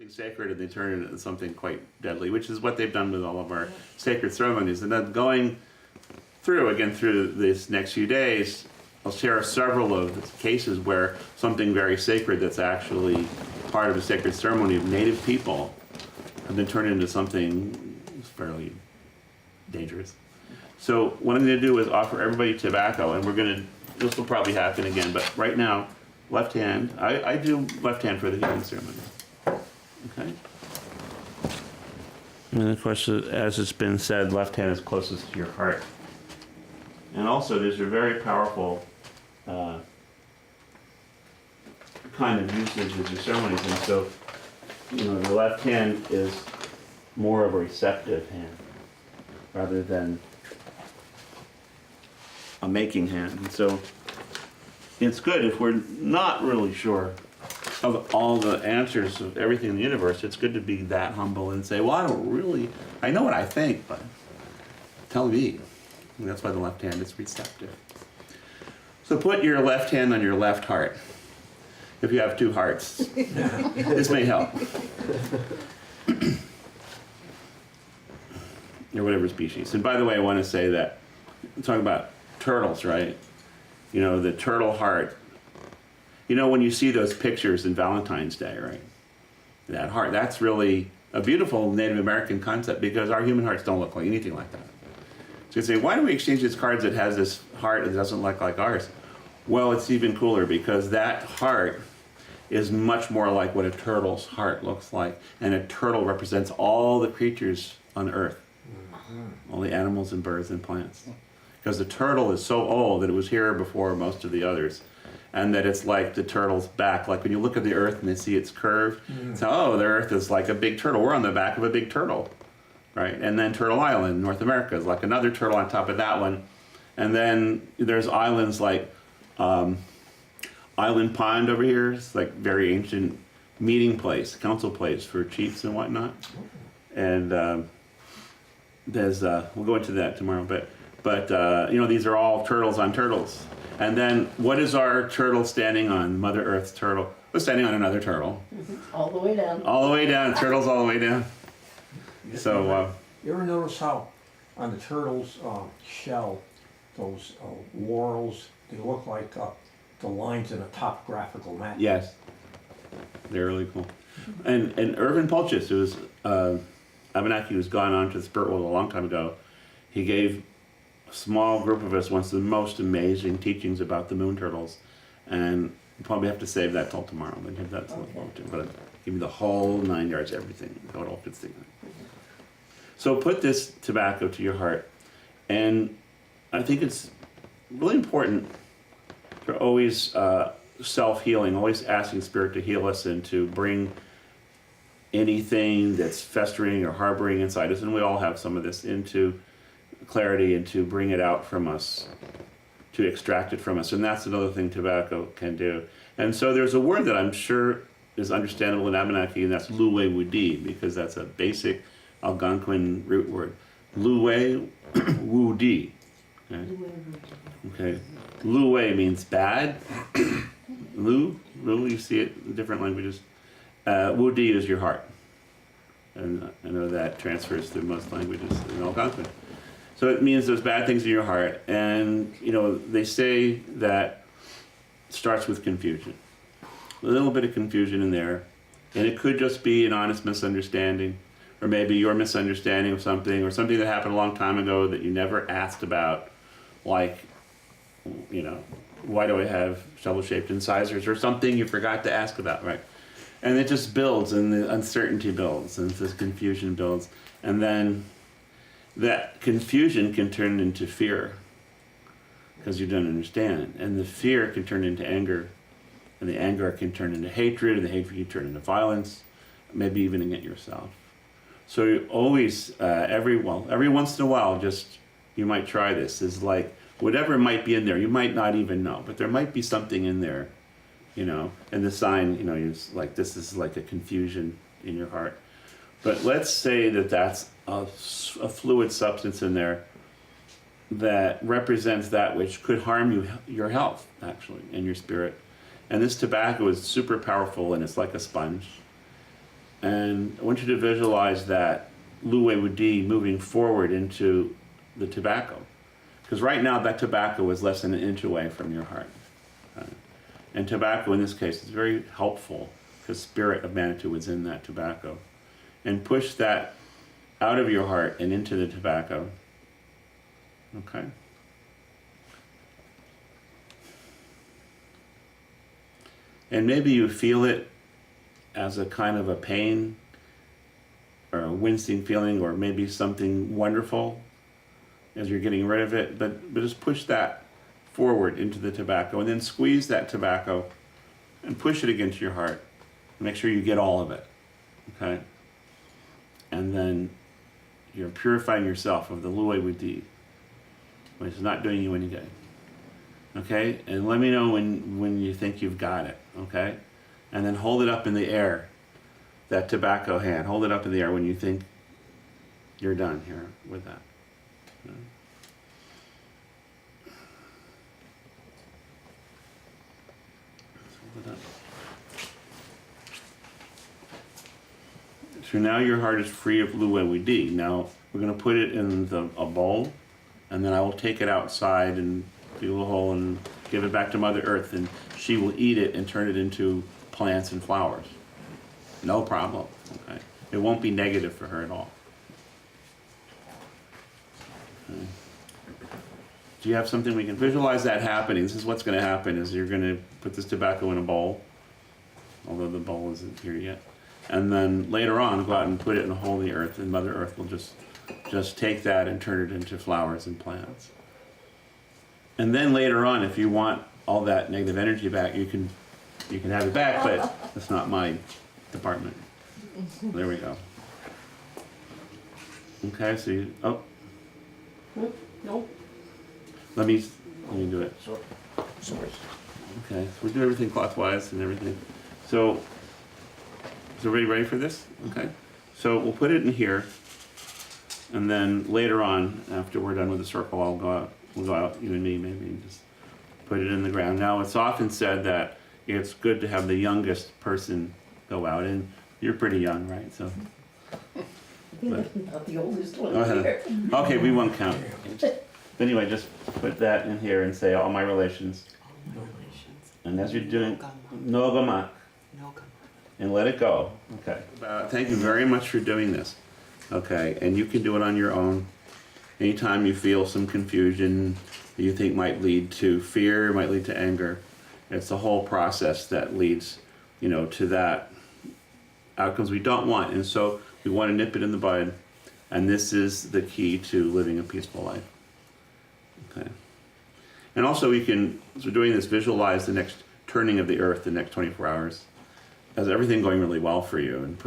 Sacred and they turn it into something quite deadly, which is what they've done with all of our sacred ceremonies. And then going through this next few days, I'll share several of cases where something very sacred that's actually part of a sacred ceremony of native people have been turned into something fairly dangerous. So what I'm going to do is offer everybody tobacco, and this will probably happen again, but right now, left hand, I do left hand for the healing ceremony. Okay. And of course, as it's been said, left hand is closest to your heart. And also, there's a very powerful kind of usage of the ceremonies. And so, the left hand is more of a receptive hand rather than a making hand. And so, it's good if we're not really sure of all the answers of everything in the universe. It's good to be that humble and say, well, I know what I think, but tell me. And that's why the left hand is receptive. So put your left hand on your left heart. If you have two hearts, this may help. Or whatever species. And by the way, I want to say that, I'm talking about turtles, right? The turtle heart. When you see those pictures in Valentine's Day, right? That heart, that's really a beautiful Native American concept because our human hearts don't look like anything like that. So you say, why do we exchange these cards that has this heart that doesn't look like ours? Well, it's even cooler because that heart is much more like what a turtle's heart looks like. And a turtle represents all the creatures on Earth, all the animals and birds and plants. Because the turtle is so old that it was here before most of the others. And that it's like the turtle's back. Like when you look at the Earth and they see it's curved, so, the Earth is like a big turtle. We're on the back of a big turtle, right? And then Turtle Island, North America, is like another turtle on top of that one. And then there's islands like Island Pond over here. It's like very ancient meeting place, council place for chiefs and whatnot. And there's, we'll go into that tomorrow, but these are all turtles on turtles. And then, what is our turtle standing on? Mother Earth's turtle. We're standing on another turtle. All the way down. All the way down. Turtles all the way down. So, you ever notice how on the turtle's shell, those whorls, they look like the lines in a topographical map? yes. They're really cool. And Irvin Pulchis, who was Abenaki, who's gone on to the spirit world a long time ago, he gave small group of us wants the most amazing teachings about the moon turtles, and we'll probably have to save that till tomorrow. But give that to but give me the whole 9 yards, everything, how it all fits together. So put this tobacco to your heart, and I think it's really important to always self-healing, always asking Spirit to heal us and to bring anything that's festering or harboring inside us, and we all have some of this, into clarity and to bring it out from us, to extract it from us. And that's another thing tobacco can do. And so there's a word that I'm sure is understandable in Abenaki, and that's luwe wudi, because that's a basic Algonquin root word. Luwe wudi. Okay. Luwe means bad. Lu, you see it in different languages. Wudi is your heart. And I know that transfers through most languages in Algonquin. So it means there's bad things in your heart. And, you know, they say that it starts with confusion. A little bit of confusion in there. And it could just be an honest misunderstanding, or maybe your misunderstanding of something, or something that happened a long time ago that you never asked about, like, you know, why do I have shovel-shaped incisors, or something you forgot to ask about, right? And it just builds, and the uncertainty builds, and this confusion builds. And then that confusion can turn into fear, because you don't understand. And the fear can turn into anger, and the anger can turn into hatred, and the hatred can turn into violence, maybe even against yourself. So you always, every once in a while, just, you might try this, is like, whatever might be in there, you might not even know, but there might be something in there, you know, and the sign, you know, is like, this is like a confusion in your heart. But let's say that that's a fluid substance in there that represents that which could harm you, your health, actually, and your spirit. And this tobacco is super powerful, and it's like a sponge. And I want you to visualize that luwe wudi moving forward into the tobacco. Because right now that tobacco is less than an inch away from your heart. And tobacco in this case is very helpful, because Spirit of Manitou is in that tobacco. And push that out of your heart and into the tobacco. Okay? And maybe you feel it as a kind of a pain, or a wincing feeling, or maybe something wonderful as you're getting rid of it, but just push that forward into the tobacco, and then squeeze that tobacco and push it against your heart. Make sure you get all of it, okay? And then you're purifying yourself of the luwe wudi, which is not doing you any good, okay? And let me know when you think you've got it, okay? And then hold it up in the air, that tobacco hand, hold it up in the air when you think you're done here with that. So now your heart is free of luwe wudi. Now we're going to put it in a bowl, and then I will take it outside and do a hole and give it back to Mother Earth, and she will eat it and turn it into plants and flowers. No problem. Okay? It won't be negative for her at all. Okay. Do you have something we can visualize that happening? This is what's going to happen: is you're going to put this tobacco in a bowl, although the bowl isn't here yet, and then later on go out and put it in a hole in the earth, and Mother Earth will just take that and turn it into flowers and plants. And then later on, if you want all that negative energy back, you can have it back, but that's not my department. There we go. Okay, so you, oh. Nope. Let me do it. Sorry. Okay, so we do everything clockwise and everything. So, is everybody ready for this? Okay. So we'll put it in here, and then later on, after we're done with the circle, we'll go out, you and me maybe, and just put it in the ground. Now, it's often said that it's good to have the youngest person go out, and you're pretty young, right? So. Not the oldest one Go here. ahead. Okay, we won't count. Anyway, just put that in here and say all my relations. All my relations. And as you're doing, No Nogama, No come. and let it go. Okay. Thank you very much for doing this. Okay, and you can do it on your own. anytime you feel some confusion that you think might lead to fear, might lead to anger, it's the whole process that leads, to that outcomes we don't want. And so we want to nip it in the bud. And this is the key to living a peaceful life. Okay. And also we can, as we're doing this, visualize the next turning of the earth, the next 24 hours, as everything going really well for you, and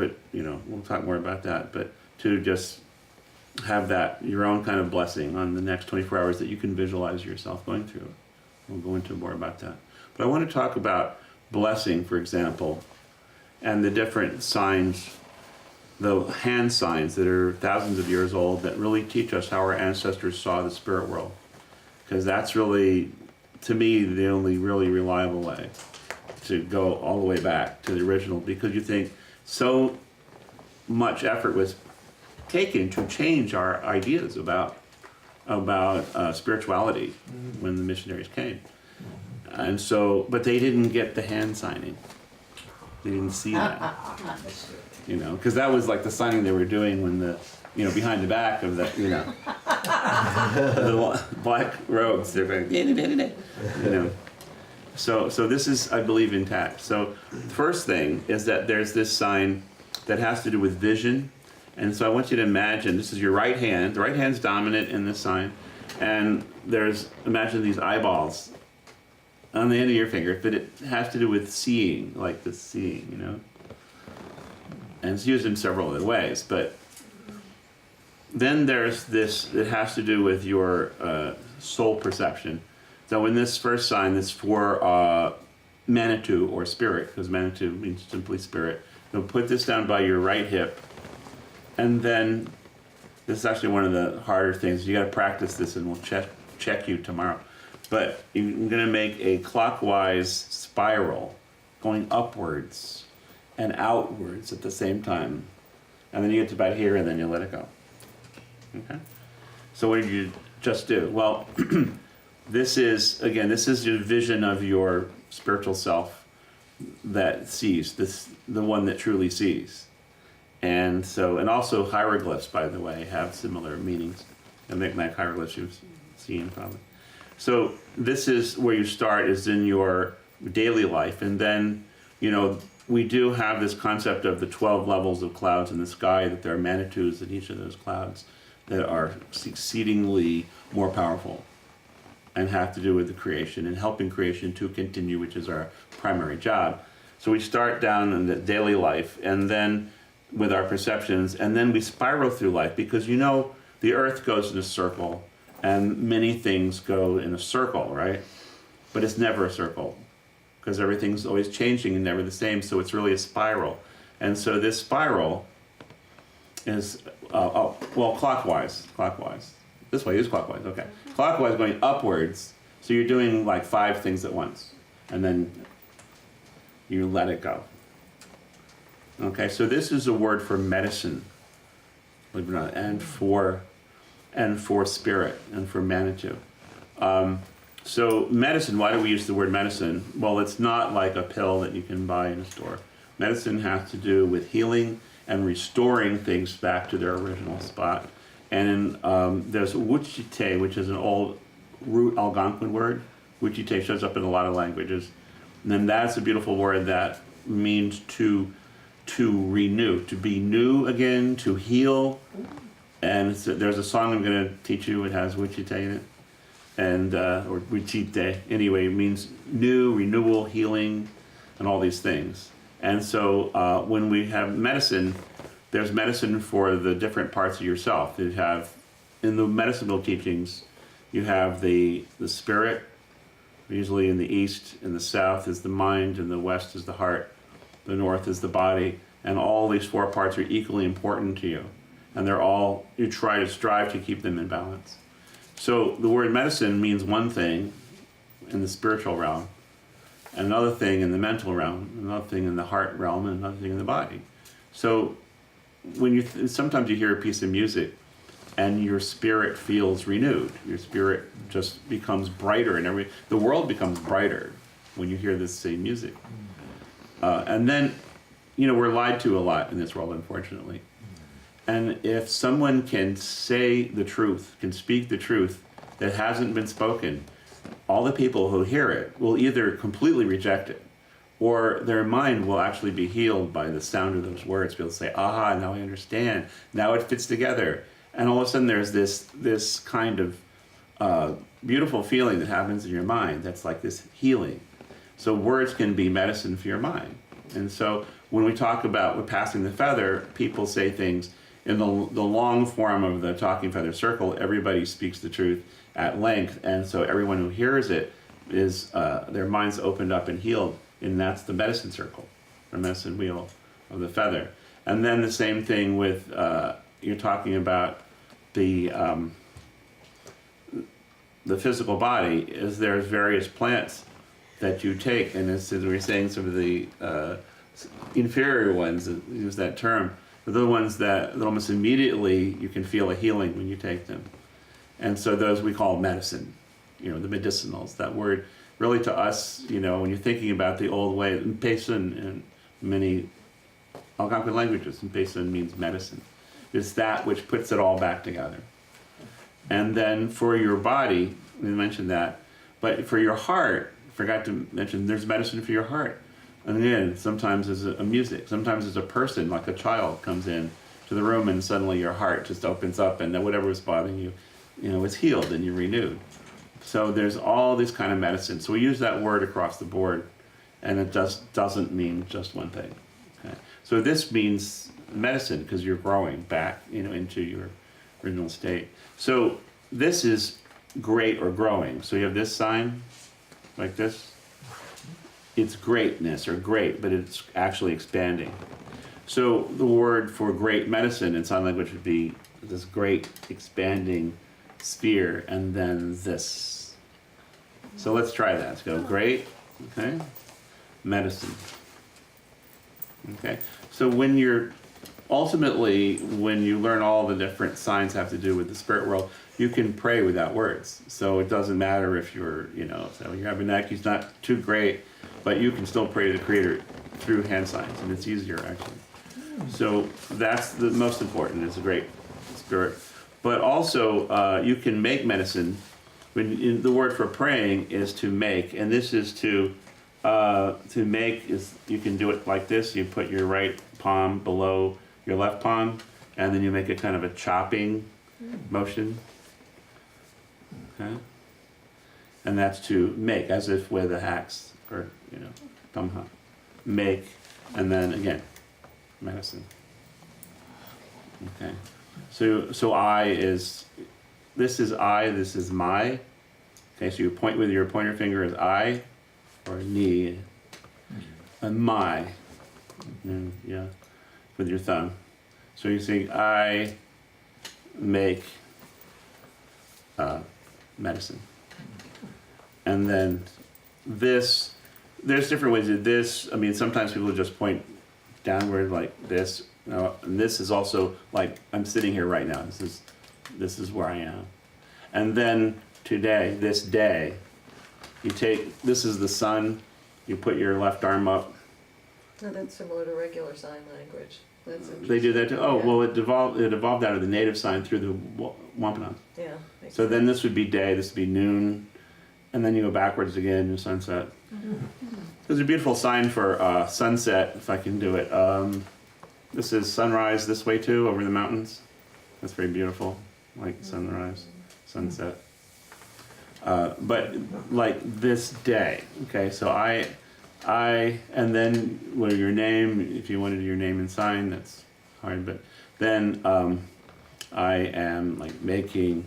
we'll talk more about that, but to just have that, your own kind of blessing on the next 24 hours that you can visualize yourself going through. We'll go into more about that. But I want to talk about blessing, for example, and the different signs, the hand signs that are thousands of years old that really teach us how our ancestors saw the spirit world. Because that's really, to me, the only really reliable way to go all the way back to the original, because you think so much effort was taken to change our ideas about spirituality when the missionaries came. And so, but they didn't get the hand signing. They didn't see that. Because that was like the signing they were doing when the, behind the back of the, the black robes, they're going, So this is, I believe, intact. So the first thing is that there's this sign that has to do with vision. And so I want you to imagine, this is your right hand. The right hand's dominant in this sign. And imagine these eyeballs on the end of your finger, but it has to do with seeing, like the seeing, And it's used in several other ways. But then there's this, it has to do with your soul perception. So in this first sign, it's for Manitou or spirit, because Manitou means simply spirit. So put this down by your right hip. And then, this is actually one of the harder things. You got to practice this, and we'll check you tomorrow. But you're going to make a clockwise spiral going upwards and outwards at the same time. And then you get to about here, and then you let it go. Okay? So what did you just do? Well, this is your vision of your spiritual self that sees, the one that truly sees. And also hieroglyphs, by the way, have similar meanings. And Micmac hieroglyphs you've seen probably. So this is where you start, is in your daily life. And then, we do have this concept of the 12 levels of clouds in the sky, that there are Manitous in each of those clouds that are exceedingly more powerful and have to do with the creation and helping creation to continue, which is our primary job. So we start down in the daily life, and then with our perceptions, and then we spiral through life, because the earth goes in a circle and many things go in a circle, right? But it's never a circle, because everything's always changing and never the same, so it's really a spiral. And so this spiral is, clockwise. This way is clockwise, okay. Clockwise going upwards, so you're doing like 5 things at once, and then you let it go. Okay, so this is a word for medicine, believe it or not, and for spirit, and for Manitou. So medicine, why do we use the word medicine? Well, it's not like a pill that you can buy in a store. Medicine has to do with healing and restoring things back to their original spot. And there's Wuchite, which is an old root Algonquin word. Wuchite shows up in a lot of languages. And then that's a beautiful word that means to renew, to be new again, to heal. And there's a song I'm going to teach you. It has Wuchite in it, and or Wuchite. Anyway, it means new, renewal, healing, and all these things. And so when we have medicine, there's medicine for the different parts of yourself. You have, in the medicinal teachings, you have the spirit. Usually in the east, in the south is the mind, in the west is the heart, the north is the body, and all these 4 parts are equally important to you. And you try to strive to keep them in balance. So the word medicine means one thing in the spiritual realm, and another thing in the mental realm, another thing in the heart realm, and another thing in the body. So when sometimes you hear a piece of music and your spirit feels renewed, your spirit just becomes brighter, and the world becomes brighter when you hear this same music. And then, we're lied to a lot in this world, unfortunately. And if someone can say the truth, can speak the truth that hasn't been spoken, all the people who hear it will either completely reject it, or their mind will actually be healed by the sound of those words. People say, aha, now I understand. Now it fits together. And all of a sudden there's this kind of beautiful feeling that happens in your mind that's like this healing. So words can be medicine for your mind. And so when we talk about passing the feather, people say things in the long form of the talking feather circle. Everybody speaks the truth at length, and so everyone who hears it is their minds opened up and healed, and that's the medicine circle, the medicine wheel of the feather. And then the same thing with you're talking about the physical body. Is there's various plants that you take, and as we were saying, some of the inferior ones, use that term, are the ones that almost immediately you can feel a healing when you take them. And so those we call medicine, the medicinals. That word really to us, when you're thinking about the old way, Mpesa in many Algonquin languages, Mpesa means medicine. It's that which puts it all back together. And then for your body, we mentioned that, but for your heart, forgot to mention, there's medicine for your heart. And again, sometimes it's a music, sometimes it's a person, like a child comes in to the room and suddenly your heart just opens up and then whatever was bothering you, it's healed and you're renewed. So there's all this kind of medicine. So we use that word across the board, and it doesn't mean just one thing. Okay? So this means medicine because you're growing back, into your original state. So this is great or growing. So you have this sign, like this. It's greatness or great, but it's actually expanding. So the word for great medicine in sign language would be this great expanding sphere, and then this. So let's try that. Let's go great, okay, medicine. Okay, so when you learn all the different signs have to do with the spirit world, you can pray without words. So it doesn't matter if so your Abenaki is not too great, but you can still pray to the Creator through hand signs, and it's easier actually. So that's the most important. It's a great spirit. But also, you can make medicine. The word for praying is to make, and this is to make. Is you can do it like this. You put your right palm below your left palm, and then you make a kind of a chopping motion. Okay, and that's to make, as if with a axe or tamha. Make, and then again, medicine. Okay. So I is, this is I, this is my. Okay, so you point with your pointer finger as I, or ni, and my, and with your thumb. So you say I make medicine. And then this, there's different ways of this. I mean, sometimes people just point downward like this. And this is also like I'm sitting here right now. This is where I am. And then today, this day, this is the sun. You put your left arm up. No, that's similar to regular sign language. That's They do that too. Oh, Yeah. well, it evolved out of the native sign through the Wampanoag. Yeah. makes So then sense. this would be day, this would be noon, and then you go backwards again to sunset. There's a beautiful sign for sunset, if I can do it. This is sunrise this way too, over the mountains. That's very beautiful, like sunrise, sunset. But like this day, okay, so I, and then your name, if you wanted your name and sign, that's hard, but then I am like making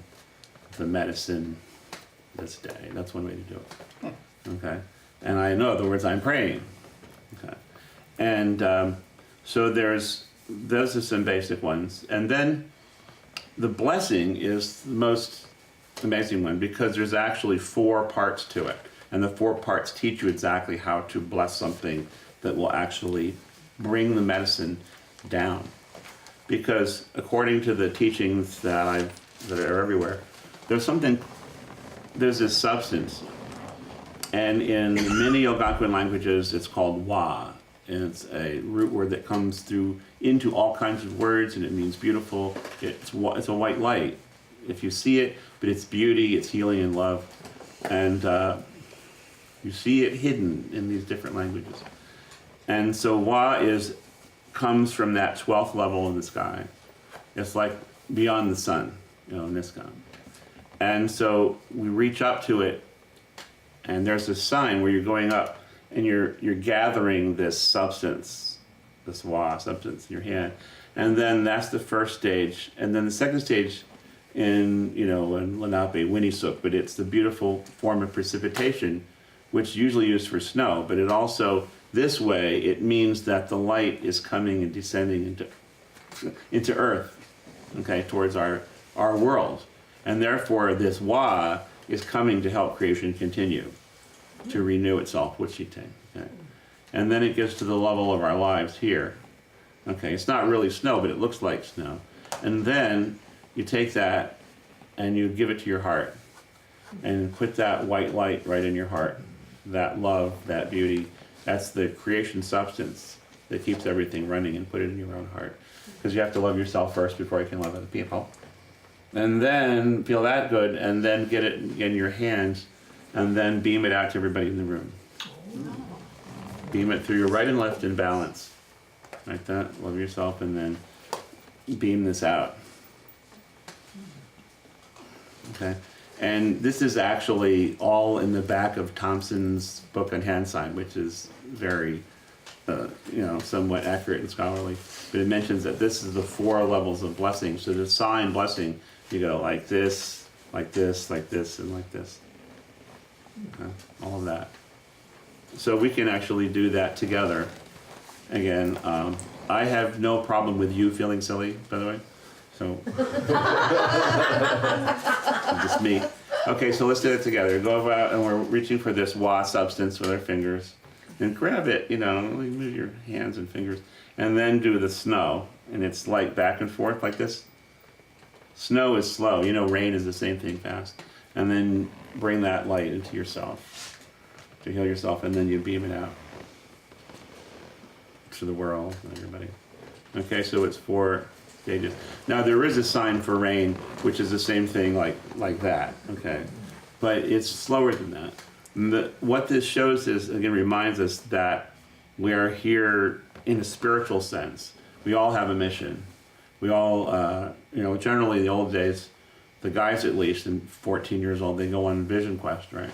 the medicine this day. That's one way to do it. Okay, and I know the words I'm praying. Okay, and so those are some basic ones, and then the blessing is the most amazing one because there's actually 4 parts to it, and the 4 parts teach you exactly how to bless something that will actually bring the medicine down. Because according to the teachings that are everywhere, there's this substance, and in many Algonquin languages it's called wa, And it's a root word that comes through into all kinds of words, and it means beautiful. It's a white light. If you see it, but it's beauty, it's healing and love. And you see it hidden in these different languages. And so Wa comes from that 12th level in the sky. It's like beyond the sun, Niskam. And so we reach up to it, and there's this sign where you're going up and you're gathering this substance, this Wa substance in your hand. And then that's the first stage. And then the second stage in Lenape, Winnisuk, but it's the beautiful form of precipitation, which is usually used for snow, but it also, this way, it means that the light is coming and descending into Earth, okay, towards our world. And therefore, this Wa is coming to help creation continue, to renew itself, Wichite. Okay? And then it gets to the level of our lives here. Okay, it's not really snow, but it looks like snow. And then you take that and you give it to your heart and put that white light right in your heart. That love, that beauty, that's the creation substance that keeps everything running, and put it in your own heart. Because you have to love yourself first before you can love other people. And then feel that good, and then get it in your hands, and then beam it out to everybody in the room. Beam it through your right and left in balance. Like that, love yourself, and then beam this out. Okay? And this is actually all in the back of Thompson's book on hand sign, which is very, somewhat accurate and scholarly. But it mentions that this is the 4 levels of blessing. So the sign blessing, you go like this, like this, like this, and like this. Okay? All of that. So we can actually do that together. Again, I have no problem with you feeling silly, by the way. So, just me. Okay, so let's do it together. Go about, and we're reaching for this Wa substance with our fingers. And grab it, move your hands and fingers. And then do the snow. And it's like back and forth like this. Snow is slow. Rain is the same thing, fast. And then bring that light into yourself to heal yourself, and then you beam it out to the world and everybody. Okay, so it's 4 stages. Now there is a sign for rain, which is the same thing like that, okay? But it's slower than that. What this shows is, again, reminds us that we are here in a spiritual sense. We all have a mission. We all, generally in the old days, the guys at least, and 14 years old, they go on vision quest, right?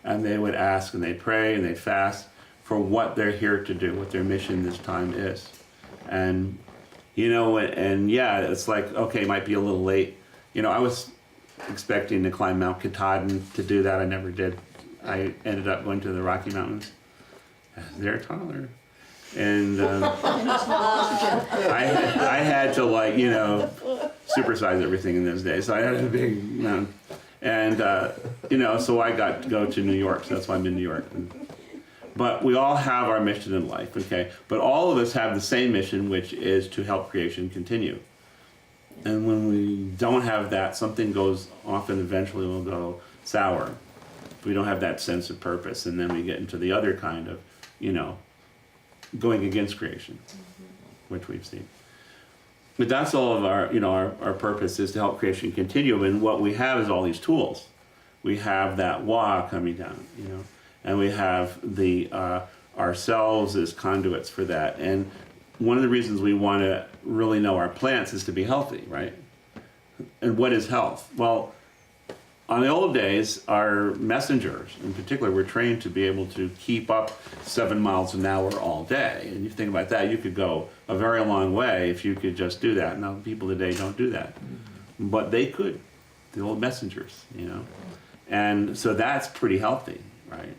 And they would ask and they'd pray and they'd fast for what they're here to do, what their mission this time is. And it's like, okay, it might be a little late. I was expecting to climb Mount Katahdin to do that. I never did. I ended up going to the Rocky Mountains. They're taller. And I had to supersize everything in those days. So I had a big mountain. And, so I got to go to New York. So that's why I'm in New York. But we all have our mission in life, okay? But all of us have the same mission, which is to help creation continue. And when we don't have that, something goes off and eventually will go sour. We don't have that sense of purpose. And then we get into the other kind of, going against creation, which we've seen. But that's all of our purpose is to help creation continue. And what we have is all these tools. We have that Wa coming down, and we have the ourselves as conduits for that. And one of the reasons we want to really know our plants is to be healthy, right? And what is health? Well, on the old days, our messengers, in particular, were trained to be able to keep up 7 miles an hour all day. And you think about that, you could go a very long way if you could just do that. Now, people today don't do that. But they could, the old messengers, And so that's pretty healthy, right?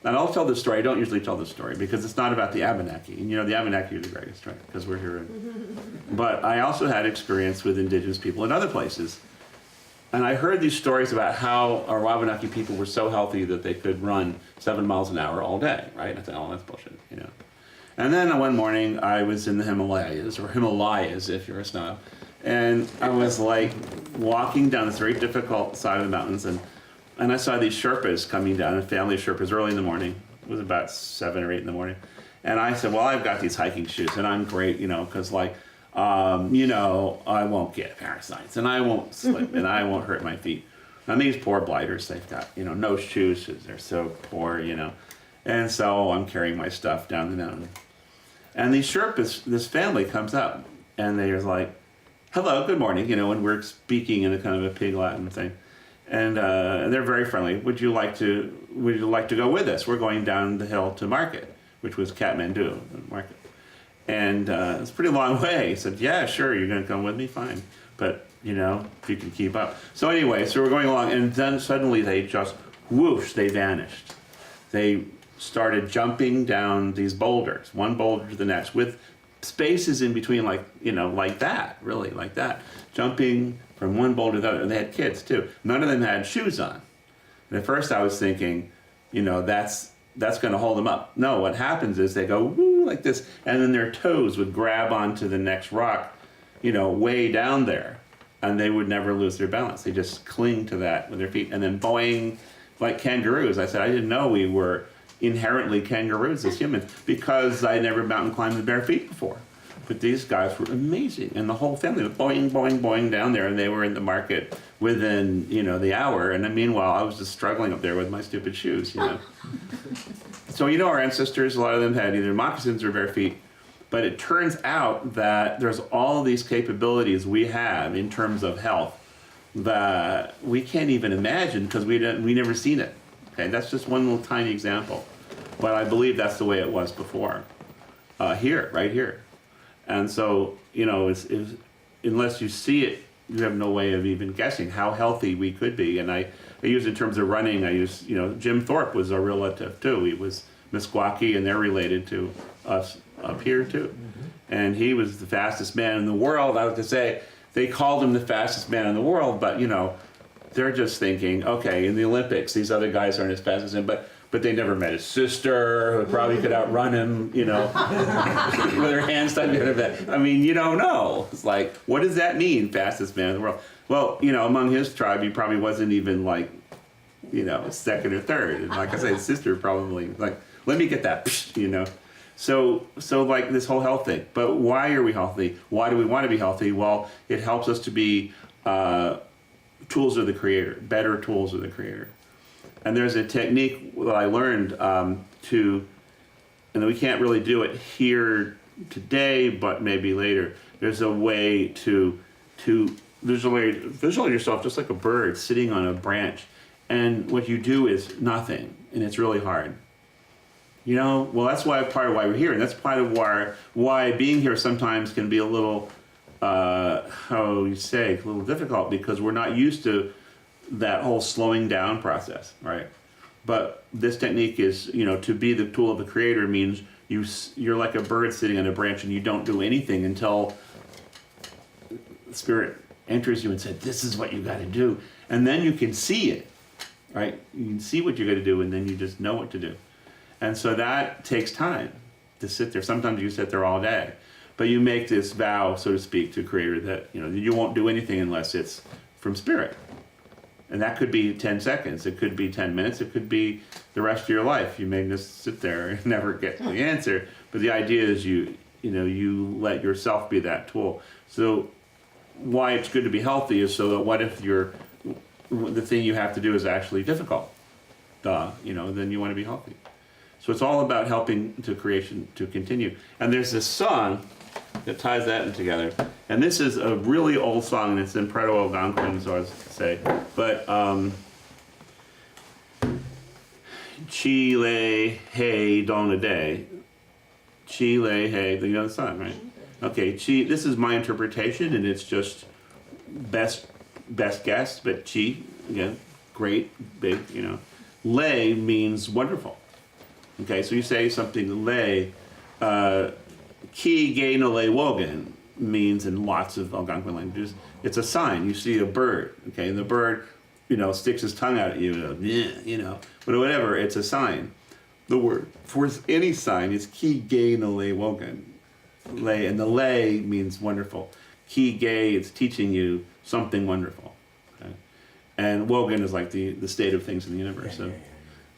And I'll tell this story. I don't usually tell this story because it's not about the Abenaki. And the Abenaki are the greatest, right? Because we're here. But I also had experience with indigenous people in other places. And I heard these stories about how our Wabanaki people were so healthy that they could run 7 miles an hour all day, right? And I thought, oh, that's bullshit, And then one morning I was in the Himalayas, if you're a snob. And I was walking down this very difficult side of the mountains, and I saw these Sherpas coming down, a family of Sherpas early in the morning. It was about 7 or 8 in the morning. And I said, well, I've got these hiking shoes and I'm great, you know, because like, I won't get parasites and I won't slip and I won't hurt my feet. And these poor blighters, they've got, no shoes 'cause they're so poor, And so I'm carrying my stuff down the mountain. And these Sherpas, this family comes up and they're like, hello, good morning, and we're speaking in a kind of a pig Latin thing. And they're very friendly. Would you like to go with us? We're going down the hill to market, which was Kathmandu market. And it's a pretty long way. He said, yeah, sure, you're going to come with me? Fine. But, if you can keep up. So anyway, so we're going along, and then suddenly they just, whoosh, they vanished. They started jumping down these boulders, one boulder to the next, with spaces in between, like, like that, really, like that. Jumping from one boulder to the other. And they had kids, too. None of them had shoes on. And at first I was thinking, that's going to hold them up. No, what happens is they go, woo, like this, and then their toes would grab onto the next rock, way down there. And they would never lose their balance. They just cling to that with their feet. And then boing, like kangaroos. I said, I didn't know we were inherently kangaroos as humans because I never mountain climbed with bare feet before. But these guys were amazing. And the whole family was boing, boing, boing down there. And they were in the market within, the hour. And then meanwhile, I was just struggling up there with my stupid shoes, So, our ancestors, a lot of them had either moccasins or bare feet. But it turns out that there's all these capabilities we have in terms of health that we can't even imagine because we never seen it. Okay, that's just one little tiny example. But I believe that's the way it was before. Right here. And so, it's unless you see it, you have no way of even guessing how healthy we could be. And I use in terms of running, Jim Thorpe was a relative too. He was Meskwaki, and they're related to us up here too. And he was the fastest man in the world. I was to say, they called him the fastest man in the world, but they're just thinking, okay, in the Olympics, these other guys aren't as fast as him, but they never met his sister, who probably could outrun him, with her hands tied behind her back. I mean, you don't know. It's like, what does that mean, fastest man in the world? Well, among his tribe, he probably wasn't even like, second or third. And like I said, his sister probably like, let me get that, So like this whole health thing. But why are we healthy? Why do we want to be healthy? Well, it helps us to be tools of the Creator, better tools of the Creator. And there's a technique that I learned and we can't really do it here today, but maybe later. There's a way to visualize yourself just like a bird sitting on a branch. And what you do is nothing, and it's really hard. Well, that's part of why we're here, and that's part of why being here sometimes can be a little, a little difficult because we're not used to that whole slowing down process, right? But this technique is, to be the tool of the Creator means you're like a bird sitting on a branch and you don't do anything until the Spirit enters you and said, this is what you got to do. And then you can see it, right? You can see what you got to do, and then you just know what to do. And so that takes time to sit there. Sometimes you sit there all day, but you make this vow, so to speak, to Creator that, you won't do anything unless it's from Spirit. And that could be 10 seconds. It could be 10 minutes. It could be the rest of your life. You may just sit there and never get the answer. But the idea is you let yourself be that tool. So why it's good to be healthy is so that what if the thing you have to do is actually difficult? Then you want to be healthy. So it's all about helping to creation to continue. And there's this song that ties that in together. And this is a really old song, and it's in Proto-Algonquin, so I was to say. But Chile hey dona day. Chile hey, the song, right? Okay, this is my interpretation, and it's just best guess, but chi, again, great, big, Lay means wonderful. Okay, so you say something lay, ki gay no lay wogan means in lots of Algonquin languages, it's a sign. You see a bird, okay, and the bird, sticks his tongue out at you, but whatever, it's a sign. The word for any sign is ki gay no lay wogan. Lay, and the lay means wonderful. Ki gay, it's teaching you something wonderful. Okay? And wogan is like the state of things in the universe.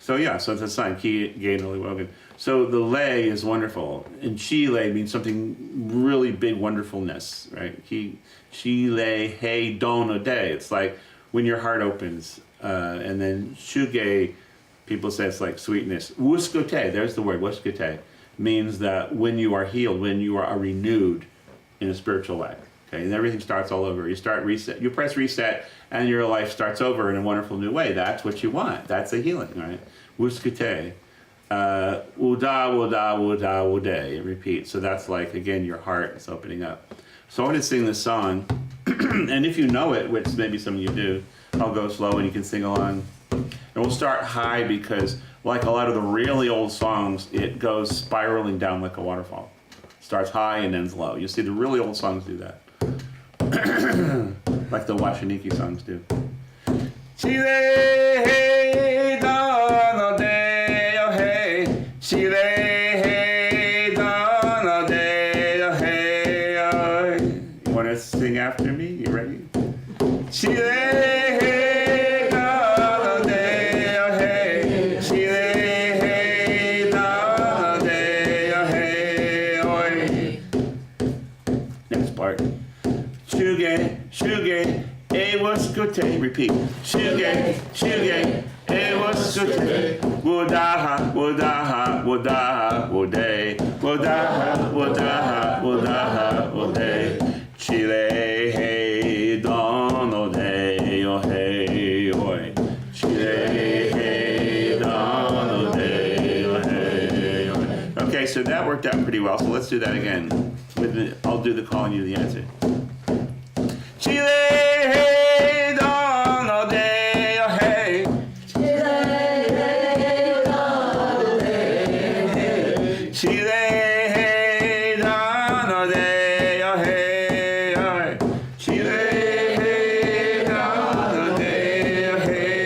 So yeah, so it's a sign, Ki Gain Holy Wogan. So the lay is wonderful, and Chile means something really big, wonderfulness, right? Chile Hey Dono Day. It's like when your heart opens, and then Shuge, people say it's like sweetness. Wuskute, there's the word wuskute, means that when you are healed, when you are renewed in a spiritual way. Okay, and everything starts all over. You start reset. You press reset, and your life starts over in a wonderful new way. That's what you want. That's a healing, right? Wuskute, Wuda, Wuda, Wuda, Wude. Repeat. So that's like again your heart is opening up. So I want to sing this song, and if you know it, which maybe some of you do, I'll go slow and you can sing along. And we'll start high because, like a lot of the really old songs, it goes spiraling down like a waterfall. Starts high and ends low. You see the really old songs do that. Like the Washaniki songs do. Chile, hey, dono de, oh, hey. Chile, hey, dono de, oh, hey, oh. You want to sing after me? You ready? Chile, hey, dono de, oh, hey. Chile, hey, dono de, oh, hey, oh. Next part. Shuge, shuge, e waskute. Repeat. Shuge, shuge, e waskute. Wodaha, wodaha, wodaha, wode. Wodaha, wodaha, wodaha, wode. Chile, hey, dono de, oh, hey, oi. Chile, hey, dono de, oh, hey, oi. Okay, so that worked out pretty well. So let's do that again. I'll do the calling you the answer. Chile, hey, dono de, oh, hey. Chile, hey, dono de, Chile, hey, dono de, oh, hey, oh. Chile, hey, dono de, oh,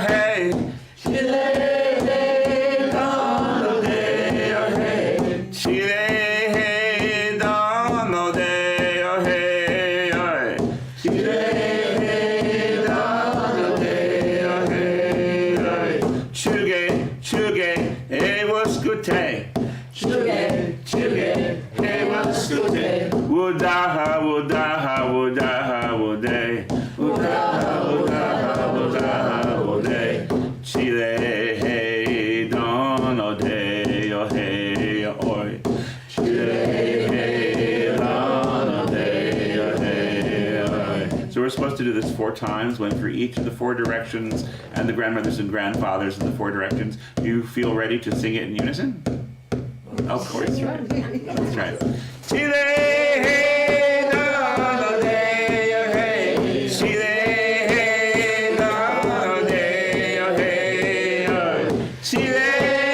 hey, oh. Chile, hey, dono de, oh, hey. Chile, hey, dono de, oh, hey. Chile. Wodaha, wodaha, wodaha, wode. Wodaha, wodaha, wodaha, wode. Chile, hey, dono de, oh, hey, oi. Chile, hey, dono de, oh, hey, oi. So we're supposed to do this 4 times, one for each of the 4 directions, and the grandmothers and grandfathers in the 4 directions. Do you feel ready to sing it in unison? Of course, right. That's right. Chile, hey, dono de, oh, hey. Chile, hey, dono de, oh, hey, oh. Chile,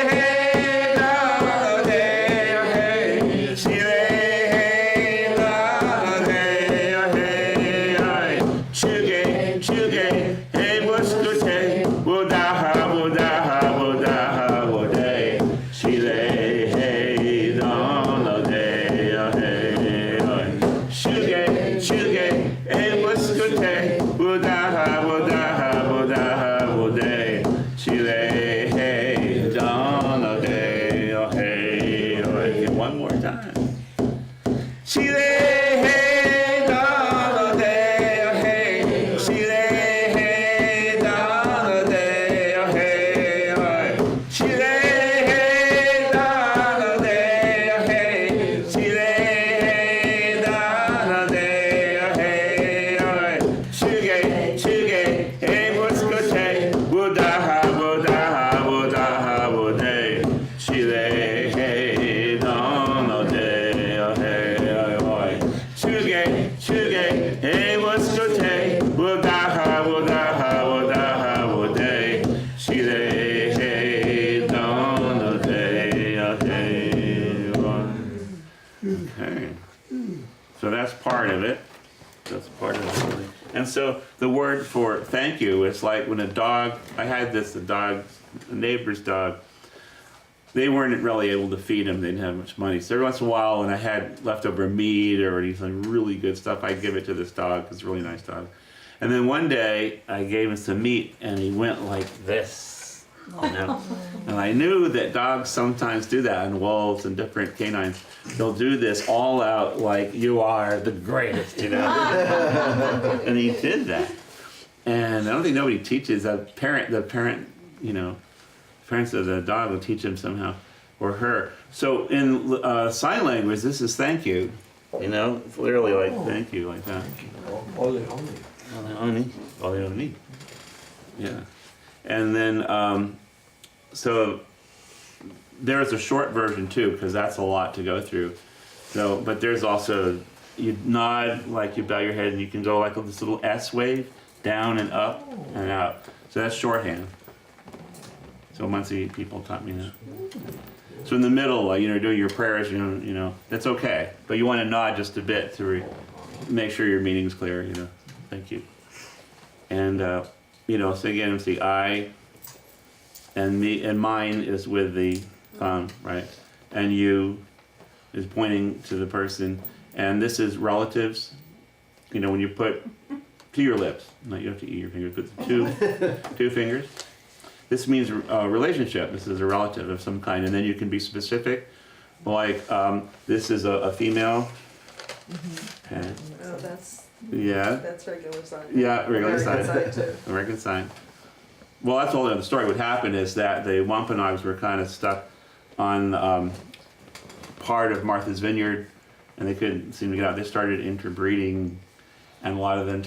hey, dono de, oh, hey. Chile, hey, dono de, oh, hey, oh. Chuge, chuge, hey, wuskute. Wodaha, wodaha, wodaha, wode. Chile, hey, dono de, oh, hey, oh. Shuge, shuge, hey, wuskute. Wodaha, wodaha, wodaha, wode. Chile, hey, dono de, oh, hey, oh. Okay, one more time. Chile, hey, dono de, oh, hey. Chile, hey, dono de, oh, hey, oh. Chile, hey, dono de, oh, hey. Chile, hey, dono de, oh, hey, oh. Shuge, shuge, hey, wuskute. Wodaha, wodaha, wodaha, wode. Chile, hey, dono de, oh, hey, oh. Shuge, shuge, hey, wuskute. Wodaha, wodaha, wodaha, wode. Chile, hey, dono de, oh, hey, oh. Okay. So that's part of it. That's part of it. And so the word for thank you is like when a dog, I had this, a neighbor's dog, they weren't really able to feed him. They didn't have much money. So every once in a while when I had leftover meat or anything really good stuff, I'd give it to this dog. It's a really nice dog. And then one day I gave him some meat and he went like this. You know? And I knew that dogs sometimes do that, and wolves and different canines. They'll do this all out like you are the greatest, you know. And he did that. And I don't think nobody teaches the parent, you know, parents of the dog will teach him somehow, or her. So in sign language, this is thank you. You know, it's literally like thank you, like that. Ole. Ole. Yeah. And then, so there's a short version too, because that's a lot to go through. So, but there's also, you nod like you bow your head, and you can go like this little S wave, down and up and out. So that's shorthand. So Muncie people taught me that. So in the middle, like, you know, doing your prayers, you know, that's okay. But you want to nod just a bit to make sure your meaning's clear, you know. Thank you. And, you know, so again, it's the I, and me, and mine is with the thumb, right? And you is pointing to the person. And this is relatives. You know, when you put to your lips, not you have to eat your fingers, but the two fingers. This means a relationship. This is a relative of some kind, and then you can be specific. Like this is a female. Okay. Oh, that's Yeah. regular sign. Yeah, regular American sign. too. American sign. Well, that's all the other story. What happened is that the Wampanoags were kind of stuck on part of Martha's Vineyard, and they couldn't seem to get out. They started interbreeding, and a lot of them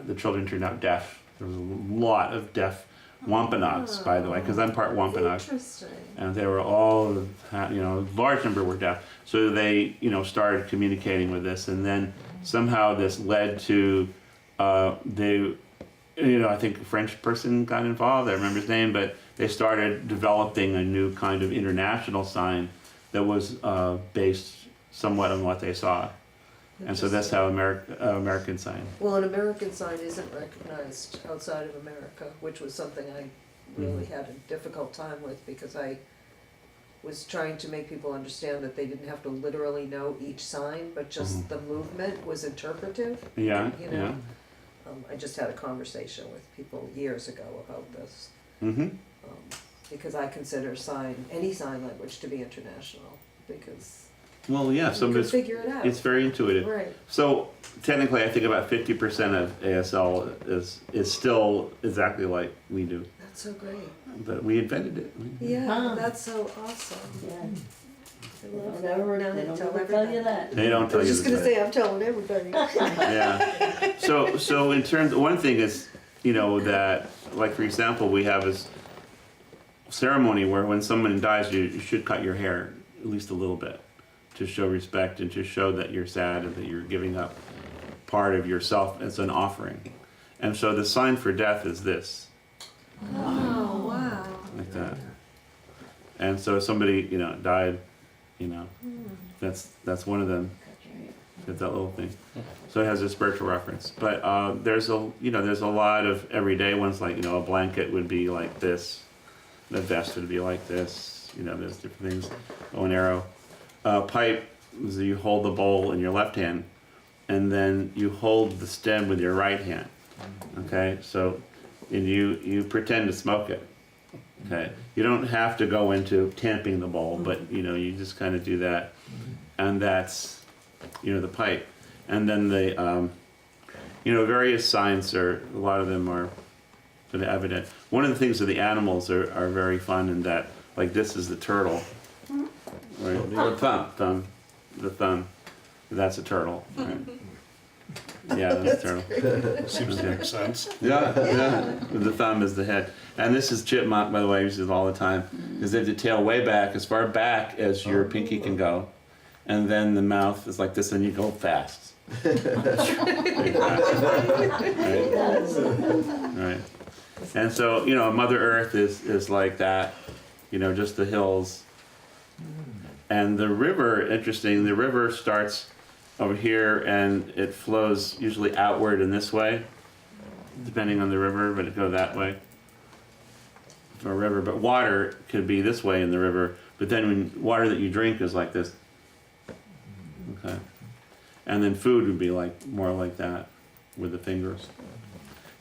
the children turned out deaf. There was a lot of deaf Wampanoags, by the way, because I'm part Wampanoag. Interesting. And they were all, you know, a large number were deaf. So they, you know, started communicating with this, and then somehow this led to, you know, I think a French person got involved. I remember his name, but they started developing a new kind of international sign that was based somewhat on what they saw. And so that's how American sign. Well, an American sign isn't recognized outside of America, which was something I really had a difficult time with, because I was trying to make people understand that they didn't have to literally know each sign, but just the movement was interpretive. Yeah, You know? I just had a conversation with people years ago about this, Mm-hmm. because I consider any sign language to be international, because Well, yeah, you some of can it's, figure it out. it's very intuitive. Right. So technically, I think about 50% of ASL is still exactly like we do, That's so great. but we invented it. Yeah, that's so awesome. Yeah. I love They that. don't Now ever, they they don't tell ever tell you everybody. that. They don't I tell was you just this. gonna say, I'm telling everybody. Yeah. So in terms, one thing is, you know, that, like for example, we have this ceremony where when someone dies, you should cut your hair at least a little bit to show respect and to show that you're sad and that you're giving up part of yourself as an offering. And so the sign for death is this, Oh, wow. like that. And so if somebody, you know, died, you know, that's one of them. It's that little thing. So it has a spiritual reference. But there's a lot of everyday ones, like, you know, a blanket would be like this, the vest would be like this, you know, there's different things, bow and arrow. Pipe is you hold the bowl in your left hand, and then you hold the stem with your right hand. Okay, so and you pretend to smoke it. Okay, you don't have to go into tamping the bowl, but you know, you just kind of do that, and that's, you know, the pipe. And then the you know, various signs a lot of them are sort of evident. One of the things of the animals are very fun in that, like this is the turtle, right? The thumb, that's a turtle, right? Yeah, that's a turtle. Seems to make sense. Yeah. The thumb is the head. And this is chipmunk, by the way, I use it all the time, because they have the tail way back, as far back as your pinky can go. And then the mouth is like this, and you go fast. Right. And so, you know, Mother Earth is like that, you know, just the hills. And the river, interesting, the river starts over here and it flows usually outward in this way, depending on the river, but it goes that way for a river. But water could be this way in the river, but then when water that you drink is like this. Okay. And then food would be like more like that with the fingers.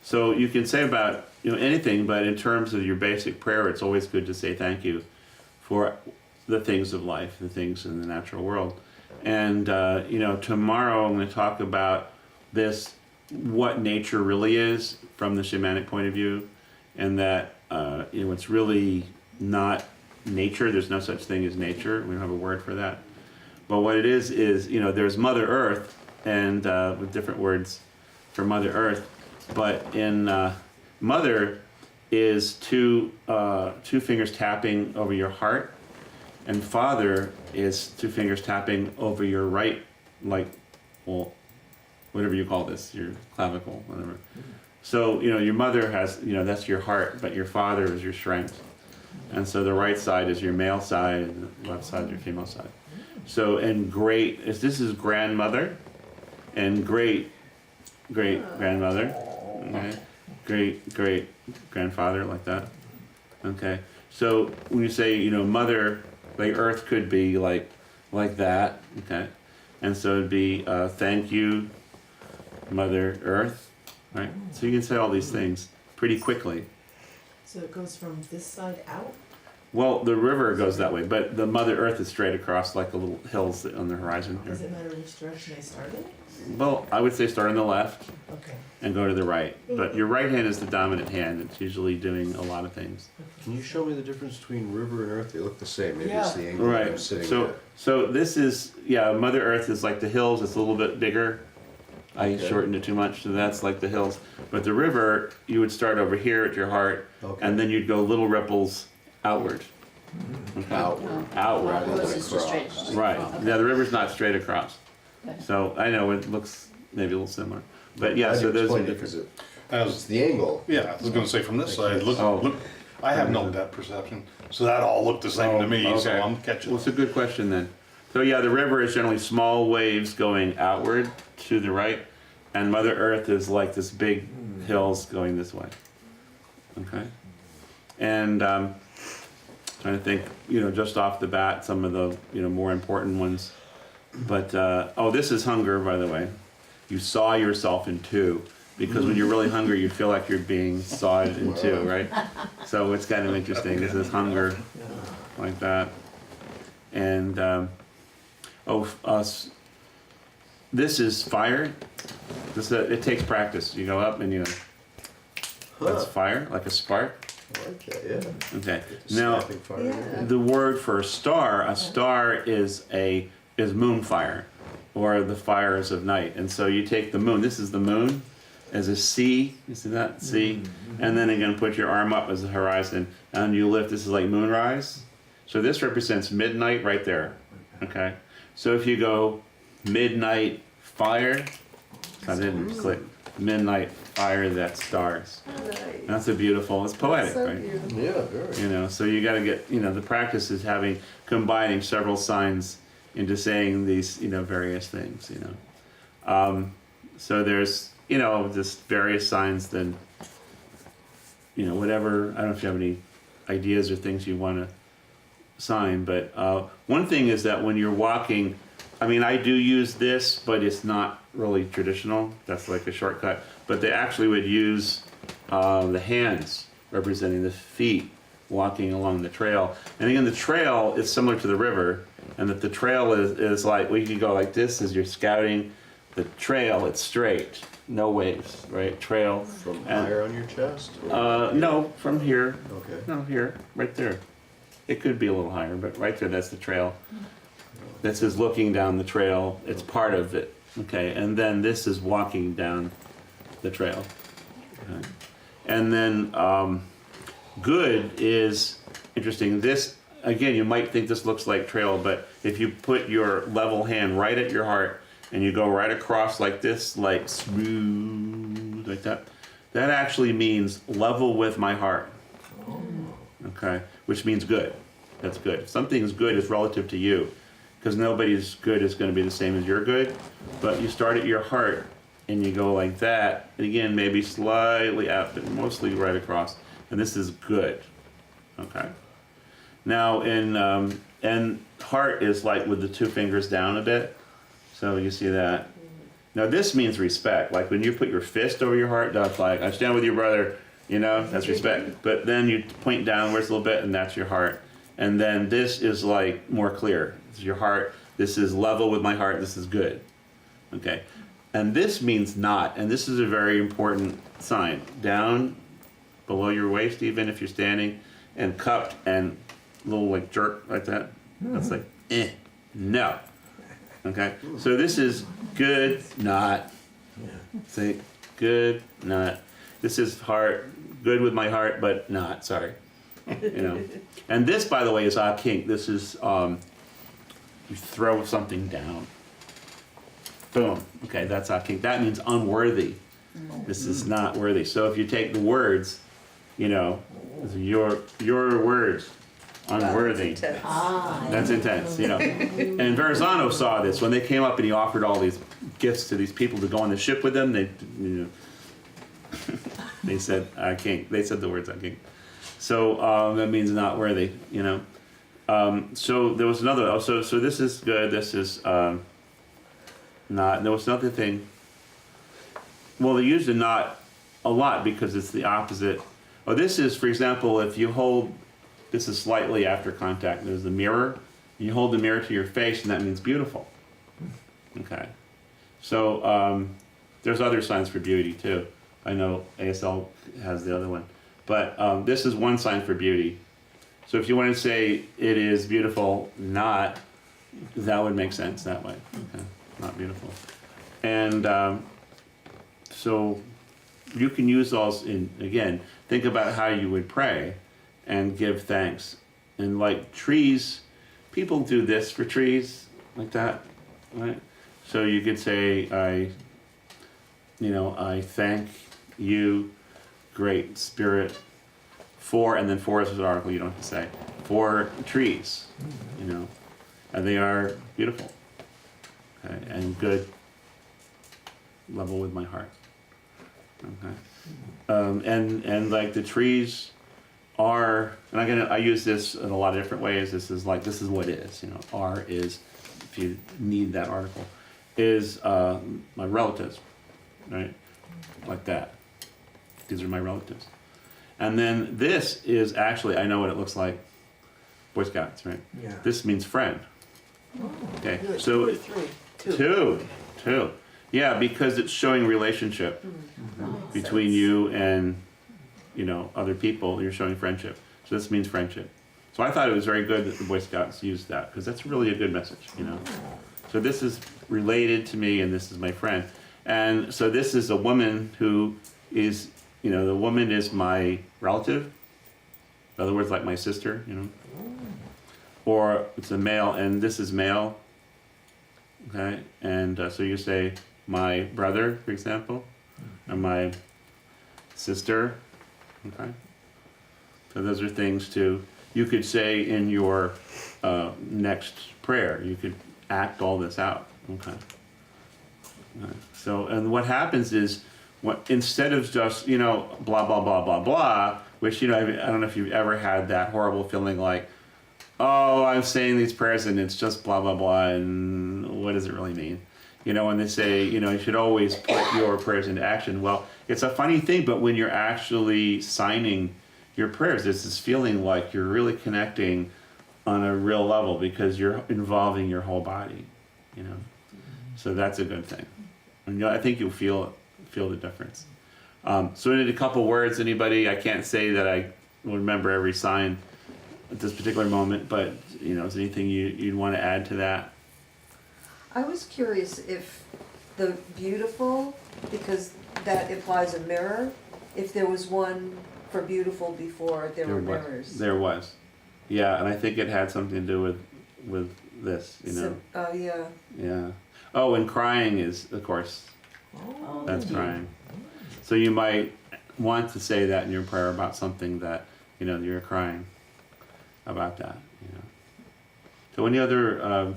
So you can say about anything, but in terms of your basic prayer, it's always good to say thank you for the things of life, the things in the natural world. And tomorrow I'm going to talk about this, what nature really is from the shamanic point of view, and that it's really not nature. There's no such thing as nature. We don't have a word for that. But what it is there's Mother Earth, and with different words for Mother Earth. But in Mother is two fingers tapping over your heart, and Father is two fingers tapping over your right, whatever you call this, your clavicle, whatever. So your mother has that's your heart, but your father is your strength, and so the right side is your male side, and the left side is your female side. So this is grandmother, and great grandmother, okay? Great grandfather, like that. Okay. So when you say mother, like Earth could be like that, okay, and so it'd be thank you, Mother Earth, right? So you can say all these things pretty quickly. So it goes from this side out? Well, the river goes that way, but the Mother Earth is straight across like the little hills on the horizon Does here. it matter which direction I started? Well, I would say start on the left Okay. and go to the right, but your right hand is the dominant hand. It's usually doing a lot of things. Can you show me the difference between river and earth? They look the same. Maybe it's Yeah. the angle Right. I'm sitting So at. so this is Mother Earth is like the hills. It's a little bit bigger. I Okay. shortened it too much, so that's like the hills. But the river, you would start over here at your heart, Okay. and then you'd go little ripples outward. Okay. Outward. Outward. Rather than Versus just straight. across. Right. Yeah, the river's not straight across. Okay. So I know it looks maybe a little similar, but yeah. How do So you those are explain it? different. 'Cause it's the angle. Yeah, I was gonna say from this side, look, Oh. look, I have no depth perception, so that all looked the same to me, so Okay. I'm catching. Well, it's a good question then. So yeah, the river is generally small waves going outward to the right, and Mother Earth is like this big hills going this way. Okay. And trying to think, just off the bat, some of the more important ones. But this is hunger, by the way. You saw yourself in two, because when you're really hungry, you feel like you're being sawed in two, right? So it's kind of interesting. This is hunger, like that. And this is fire. It takes practice. You go up and that's fire, like a spark. I like that, yeah. Okay. The Now snapping fire. Yeah. the word for a star is moon fire, or the fires of night. And so you take the moon. This is the moon as a C. You see that C? And then again, put your arm up as the horizon, and you lift. This is like moonrise. So this represents midnight right there. Okay. So if you go midnight fire, I didn't click. Midnight fire, that's stars. Nice. That's a beautiful. It's poetic, So right? beautiful. Yeah, very. So you got to get, the practice is combining several signs into saying these, various things, So there's, just various signs, then, whatever. I don't know if you have any ideas or things you want to sign, but one thing is that when you're walking, I do use this, but it's not really traditional. That's like a shortcut. But they actually would use the hands representing the feet walking along the trail. And again, the trail is similar to the river, and that the trail is like, we could go like this as you're scouting. The trail, it's straight, no waves, right? Trail. From And- higher on your chest? or- No, from here. Okay. No, here, right there. It could be a little higher, but right there, that's the trail. This is looking down the trail. It's part of it. Okay, and then this is walking down the trail. Okay. And then good is interesting. This, again, you might think this looks like trail, but if you put your level hand right at your heart and you go right across like this, like smooth, like that, that actually means level with my heart. Okay, which means good. That's good. If something is good, it's relative to you, because nobody's good is going to be the same as your good. But you start at your heart and you go like that, and again, maybe slightly up, but mostly right across. And this is good. Okay. Now, and heart is like with the two fingers down a bit. So you see that. Now this means respect. Like when you put your fist over your heart, that's like, I stand with you, brother. You know, that's respect. But then you point downwards a little bit, and that's your heart. And then this is like more clear. It's your heart. This is level with my heart. This is good. Okay. And this means not. And this is a very important sign. Down below your waist, even if you're standing, and cupped and little like jerk like that. That's like, no. Okay. So this is good, not. Say good, not. This is heart, good with my heart, but not. Sorry. You know. And this, by the way, is kink. This is you throw something down. Boom. Okay, that's kink. That means unworthy. This is not worthy. So if you take the words, you know, your words, unworthy. That's intense. Ah. That's intense, you know. And Verrazano saw this when they came up and he offered all these gifts to these people to go on the ship with them. They, you know, they said, "I can't." They said the words, "I can't." So that means not worthy, you know. So there was another. Oh, so this is good. This is not. There was another thing. Well, they used the not a lot because it's the opposite. Oh, this is, for example, if you hold. This is slightly after contact. There's the mirror. You hold the mirror to your face, and that means beautiful. Okay. So there's other signs for beauty too. I know ASL has the other one, but this is one sign for beauty. So if you want to say it is beautiful, not, that would make sense that way. Okay. Not beautiful. And so you can use those in, again, think about how you would pray and give thanks. And like trees, people do this for trees, like that, right? So you could say, I thank you, Great Spirit, for, and then for is an article, you don't have to say, for trees, you know, and they are beautiful, okay, and good, level with my heart, okay, and like the trees are, and I use this in a lot of different ways. This is what is, you know, are is, if you need that article, is my relatives, right, like that. These are my relatives. And then this is actually, I know what it looks like, Boy Scouts, right? Yeah. This means friend. Okay, Good. so Two or three? two. Yeah, because it's showing relationship between you and, you know, other people. You're showing friendship. So this means friendship. So I thought it was very good that the Boy Scouts used that, because that's really a good message, you know. So this is related to me, and this is my friend. And so this is a woman who is, you know, the woman is my relative. In other words, like my sister, you know. Or it's a male, and this is male. Okay, and so you say my brother, for example, or my sister. Okay. So those are things you could say in your next prayer. You could act all this out. Okay. So, and what happens is, instead of just, you know, blah, blah, blah, blah, blah, which, you know, I don't know if you've ever had that horrible feeling like, oh, I'm saying these prayers and it's just blah, blah, blah, and what does it really mean? You know, when they say, you know, you should always put your prayers into action. Well, it's a funny thing, but when you're actually signing your prayers, there's this feeling like you're really connecting on a real level because you're involving your whole body, you know. So that's a good thing. And I think you'll feel the difference. So I did a couple words. Anybody? I can't say that I will remember every sign at this particular moment, but you know, is there anything you'd want to add to that? I was curious if the beautiful, because that implies a mirror, if there was one for beautiful before there were mirrors. There was. Yeah, and I think it had something to do with this, you know. Oh, yeah. Yeah. Oh, and crying is, of course, that's crying. So you might want to say that in your prayer about something that, you know, you're crying about that, you know. So any other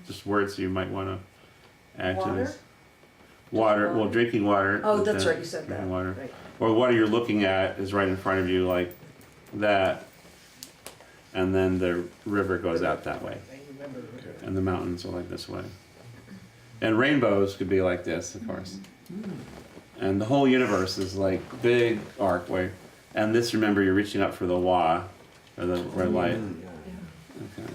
just words you might want to add to this? Water, well, drinking water. Oh, but that's then right, you said that. drinking water. Right. Or water you're looking at is right in front of you like that. And then the river goes out that way. I remember. And the mountains are like this way. And rainbows could be like this, of course. And the whole universe is like big arcway. And this, remember, you're reaching up for the Wa, or the red light. Okay.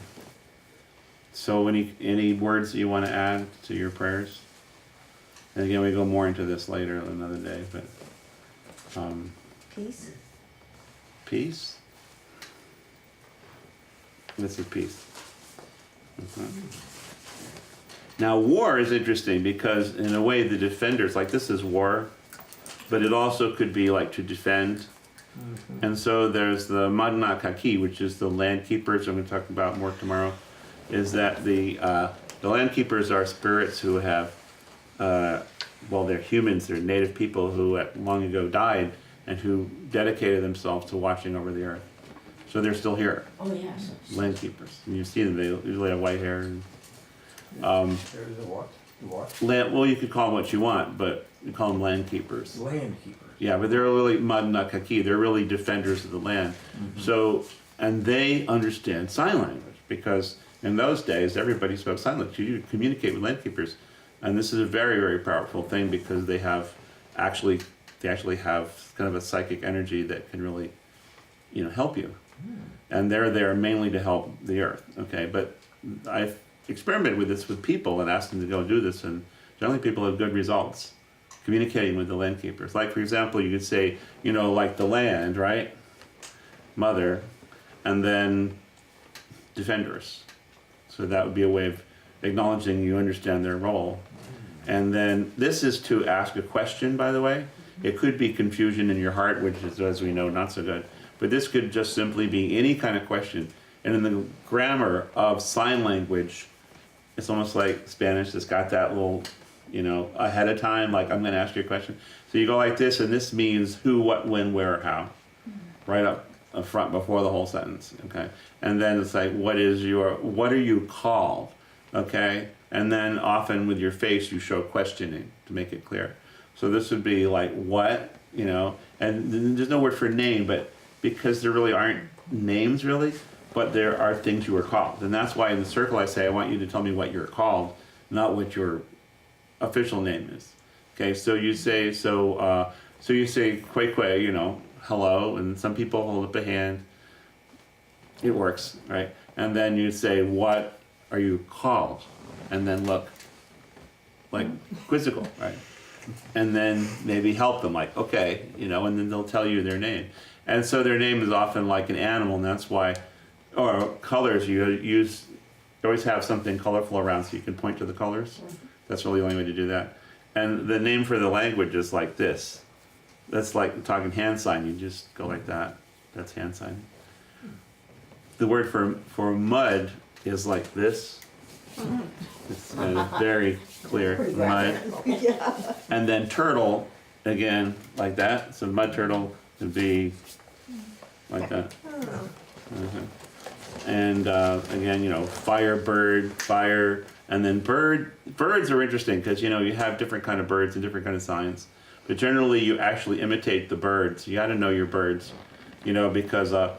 So any words that you want to add to your prayers? And again, we go more into this later another day, but Peace? peace? This is peace. Okay. Now war is interesting because in a way the defenders, like this is war, but it also could be like to defend. And so there's the Magna Kaki, which is the land keepers. I'm going to talk about more tomorrow. Is that the land keepers are spirits who have, well, they're humans, they're native people who long ago died and who dedicated themselves to watching over the earth. So they're still here, Oh, yes. land keepers. And you see them, they usually have white hair. And, There's the what? The what? land, well, you could call them what you want, but you call them land keepers. Land keepers. Yeah, but they're really Magna Kaki. They're really defenders of the land. So, and they understand sign language because in those days everybody spoke sign language. You could communicate with land keepers, and this is a very, very powerful thing because they actually have kind of a psychic energy that can really, help you. And they're there mainly to help the earth. Okay, but I've experimented with this with people and asked them to go do this, and generally people have good results communicating with the land keepers. Like, for example, you could say, like the land, right? Mother, and then defenders. So that would be a way of acknowledging you understand their role. And then this is to ask a question, by the way. It could be confusion in your heart, which is, as we know, not so good. But this could just simply be any kind of question. And in the grammar of sign language, it's almost like Spanish. It's got that little, ahead of time, like I'm going to ask you a question. So you go like this, and this means who, what, when, where, how, right up front before the whole sentence. Okay, and then it's like, what are you called? Okay, and then often with your face you show questioning to make it clear. So this would be like what, and there's no word for name, but because there really aren't names really, but there are things you are called, and that's why in the circle I say I want you to tell me what you're called, not what your official name is. Okay, so you say so you say kwe, hello, and some people hold up a hand. It works, right? And then you say, what are you called? And then look like quizzical, right? And then maybe help them, like, okay, and then they'll tell you their name. And so their name is often like an animal, and that's why, or colors, you always have something colorful around so you can point to the colors. That's really the only way to do that. And the name for the language is like this. That's like talking hand sign. You just go like that. That's hand sign. The word for mud is like this. It's very clear. Mud. And then turtle, again, like that. So mud turtle would be like that. And again, firebird, fire. And then birds are interesting because, you have different kind of birds and different kind of signs. But generally you actually imitate the birds. You got to know your birds, because, an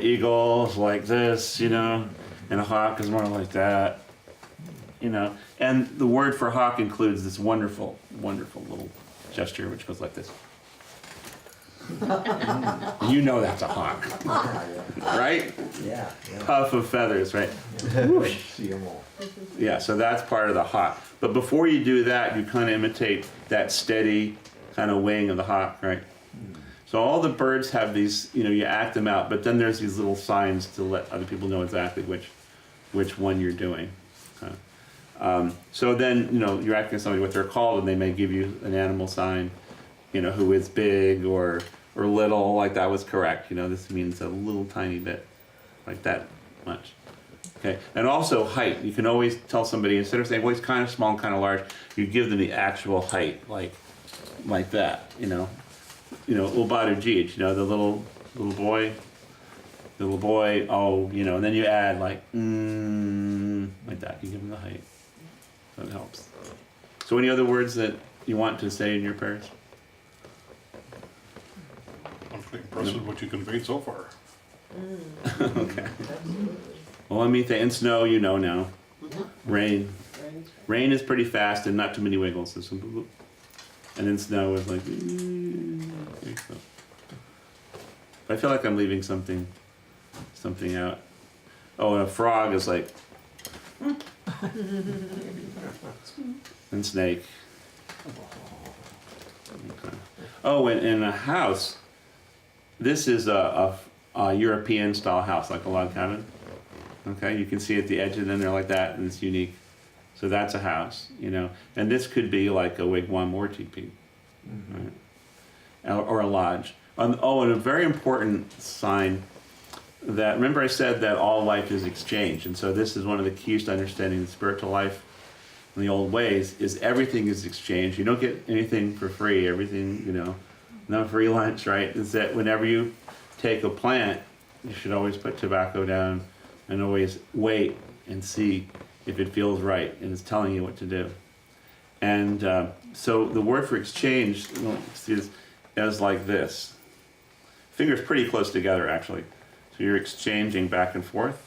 eagle is like this, and a hawk is more like that, And the word for hawk includes this wonderful, wonderful little gesture which goes like this. That's a hawk, right? Yeah. Puff of feathers, right? See them all. Yeah, so that's part of the hawk. But before you do that, you kind of imitate that steady kind of wing of the hawk, right? So all the birds have these, you act them out, but then there's these little signs to let other people know exactly which one you're doing. So then, you're asking somebody what they're called, and they may give you an animal sign, who is big or little, like that was correct. This means a little tiny bit, like that much. Okay, and also height. You can always tell somebody, instead of saying, well, he's kind of small and kind of large, you give them the actual height, like that, Ubadu the little boy, and then you add like that, you give them the height. So it helps. So any other words that you want to say in your prayers? I'm pretty impressed with what you conveyed so far. Okay. Well, let me think. And snow, now. Rain. Rain is pretty fast and not too many wiggles. There's some boop, boop. And then snow is like. Okay, so. I feel like I'm leaving something out. Oh, and a frog is like. And snake. Okay. Oh, and in a house, this is a European style house, like a log cabin. Okay, you can see at the edge of them, they're like that, and it's unique. So that's a house, you know. And this could be like a wigwam or teepee, right? Or a lodge. Oh, and a very important sign that, remember I said that all life is exchange, and so this is one of the keys to understanding the spiritual life in the old ways, is everything is exchanged. You don't get anything for free, everything, you know, no free lunch, right? Is that whenever you take a plant, you should always put tobacco down and always wait and see if it feels right and it's telling you what to do. And so the word for exchange is like this. Fingers pretty close together, actually. So you're exchanging back and forth,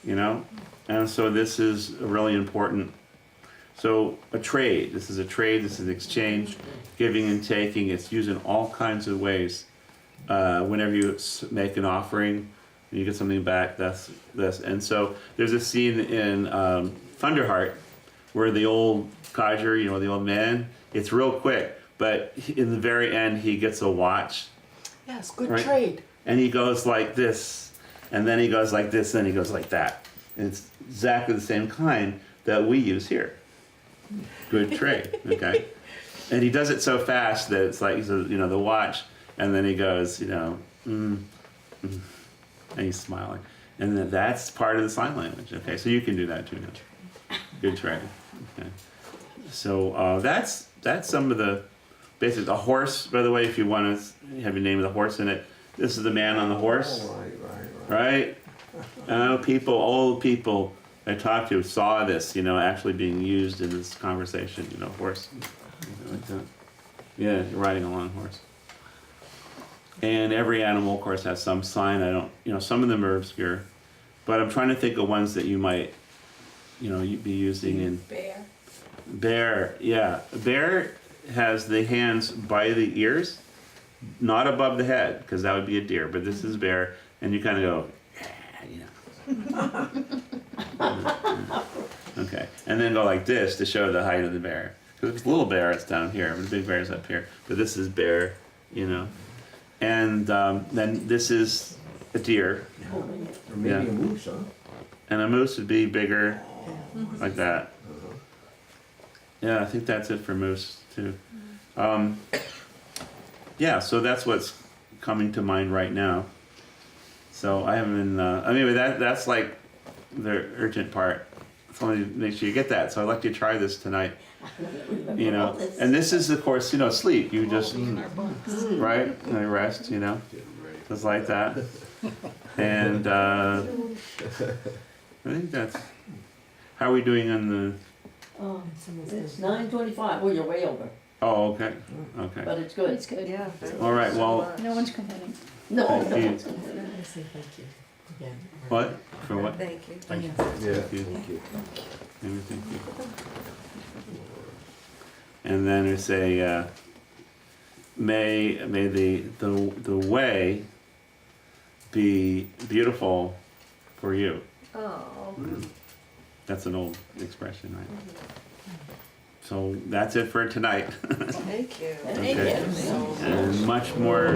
you know? And so this is really important. So a trade, this is a trade, this is exchange, giving and taking. It's used in all kinds of ways. Whenever you make an offering, and you get something back, that's this. And so there's a scene in Thunderheart where the old codger, you know, the old man, it's real quick, but in the very end he gets a watch. Yes, good Right. trade. And he goes like this, and then he goes like this, and he goes like that. And it's exactly the same kind that we use here. Good trade, okay? And he does it so fast that it's like, you know, the watch, and then he goes, you know, and he's smiling. And then that's part of the sign language, okay? So you can do that too now. Good trade, okay? So that's some of the basics. A horse, by the way, if you want to have your name of the horse in it, this is the man on the horse, Oh, right. right? I know people, old people I talked to saw this, you know, actually being used in this conversation, you know, horse. Like that. Yeah, you're riding a long horse. And every animal, of course, has some sign. I don't, you know, some of them are obscure, but I'm trying to think of ones that you might, you know, you'd be using in. Bear. Bear, yeah. Bear has the hands by the ears, not above the head, because that would be a deer, but this is bear, and you kind of go, yeah, you know. Okay, and then go like this to show the height of the bear. Because if it's a little bear, it's down here, but the big bear's up here. But this is bear, you know. And then this is a deer, Or maybe Yeah. a moose, huh? and a moose would be bigger, like that. Yeah, I think that's it for moose too. Yeah, so that's what's coming to mind right now. So I haven't. Anyway, that's like the urgent part. So I want to make sure you get that. So I'd like to try this tonight. You know, and this is of course, you know, sleep. You just right and I rest. You know, just like that. And I think that's. How are we doing on the? It's 9:25. Well, you're way over, Oh, okay, okay. but it's good. It's good. Yeah. All right. Well, No one's complaining. No, thank no. you. Thank you. Again. What for what? Thank you. Yeah, Thank you. thank you. Thank you. And then we say, may the way be beautiful for you. Oh. That's an old expression, right? So that's it for tonight. Thank you. Thank Okay. you. And much more